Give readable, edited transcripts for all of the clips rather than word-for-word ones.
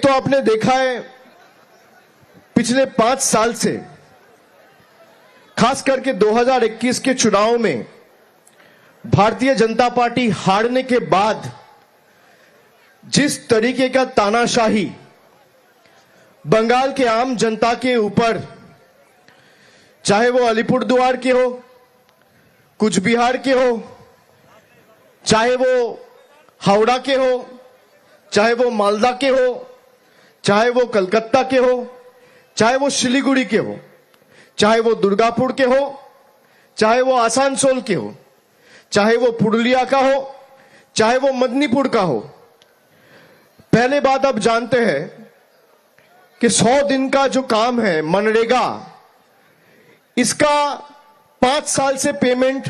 दोस्तों, आपने देखा है पिछले 5 साल से, खास करके 2021 के चुनाव में भारतीय जनता पार्टी हारने के बाद जिस तरीके का तानाशाही बंगाल के आम जनता के ऊपर, चाहे वो अलीपुरद्वार के हो, कुछ बिहार के हो, चाहे वो हावड़ा के हो, चाहे वो मालदा के हो, चाहे वो कलकत्ता के हो, चाहे वो सिलीगुड़ी के हो, चाहे वो दुर्गापुर के हो, चाहे वो आसनसोल के हो, चाहे वो पुरुलिया का हो, चाहे वो मदनीपुर का हो। पहले बात आप जानते हैं कि 100 दिन का जो काम है मनरेगा, इसका 5 साल से पेमेंट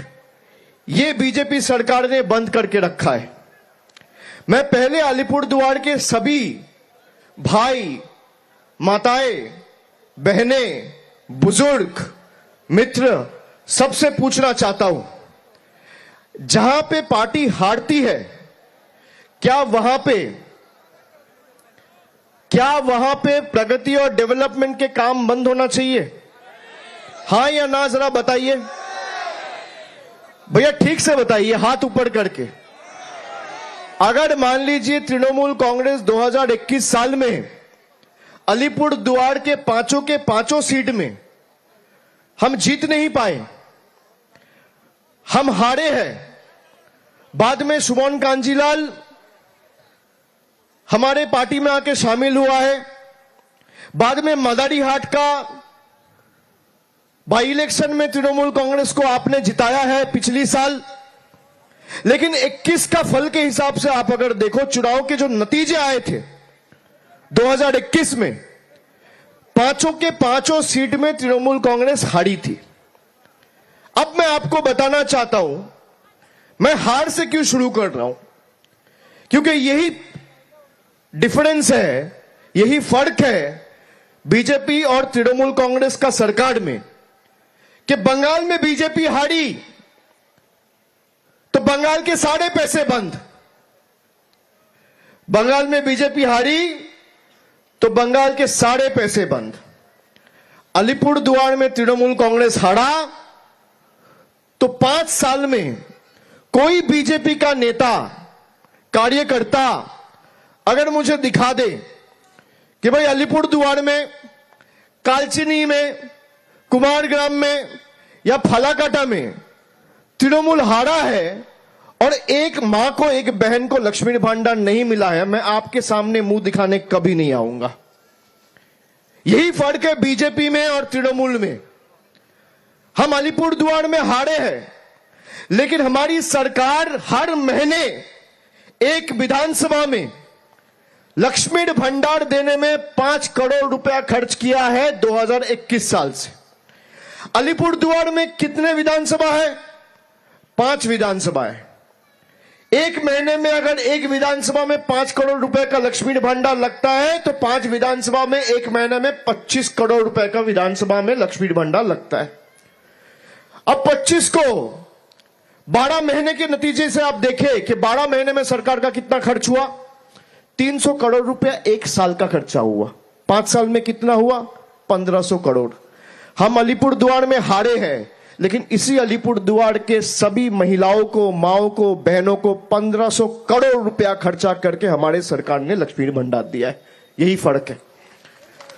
ये बीजेपी सरकार ने बंद करके रखा है। मैं पहले अलीपुरद्वार के सभी भाई, माताएं, बहनें, बुजुर्ग, मित्र सबसे पूछना चाहता हूं, जहां पे पार्टी हारती है, क्या वहां पे प्रगति और डेवलपमेंट के काम बंद होना चाहिए? हां या ना, जरा बताइए भैया, ठीक से बताइए, हाथ ऊपर करके। अगर मान लीजिए तृणमूल कांग्रेस 2021 साल में अलीपुरद्वार के पांचों सीट में हम जीत नहीं पाए, हम हारे हैं। बाद में सुमन कांजीलाल हमारे पार्टी में आके शामिल हुआ है। बाद में मदारीहाट का बाई इलेक्शन में तृणमूल कांग्रेस को आपने जिताया है पिछली साल। लेकिन 21 का फल के हिसाब से आप अगर देखो, चुनाव के जो नतीजे आए थे 2021 में, पांचों सीट में तृणमूल कांग्रेस हारी थी। अब मैं आपको बताना चाहता हूं, मैं हार से क्यों शुरू कर रहा हूं, क्योंकि यही डिफरेंस है, यही फर्क है बीजेपी और तृणमूल कांग्रेस का सरकार में, कि बंगाल में बीजेपी हारी तो बंगाल के सारे पैसे बंद, बंगाल में बीजेपी हारी तो बंगाल के सारे पैसे बंद। अलीपुरद्वार में तृणमूल कांग्रेस हारा तो 5 साल में कोई बीजेपी का नेता, कार्यकर्ता अगर मुझे दिखा दे कि भाई अलीपुरद्वार में, कालचिनी में, कुमारग्राम में या फालाकाटा में तृणमूल हारा है और एक मां को, एक बहन को लक्ष्मी भांडार नहीं मिला है, मैं आपके सामने मुंह दिखाने कभी नहीं आऊंगा। यही फर्क है बीजेपी में और तृणमूल में। हम अलीपुरद्वार में हारे हैं, लेकिन हमारी सरकार हर महीने एक विधानसभा में लक्ष्मी भंडार देने में 5 करोड़ रुपया खर्च किया है 2021 साल से। अलीपुरद्वार में कितने विधानसभा है? 5 विधानसभा है। एक महीने में अगर एक विधानसभा में 5 करोड़ रुपए का लक्ष्मी भंडार लगता है तो 5 विधानसभा में एक महीने में 25 करोड़ रुपए का विधानसभा में लक्ष्मी भंडार लगता है। अब 25 को 12 महीने के नतीजे से आप देखें कि 12 महीने में सरकार का कितना खर्च हुआ? 300 करोड़ रुपया एक साल का खर्चा हुआ। 5 साल में कितना हुआ? 1500 करोड़। हम अलीपुरद्वार में हारे हैं, लेकिन इसी अलीपुरद्वार के सभी महिलाओं को, माओं को, बहनों को 1500 करोड़ रुपया खर्चा करके हमारे सरकार ने लक्ष्मी भंडार दिया है। यही फर्क है।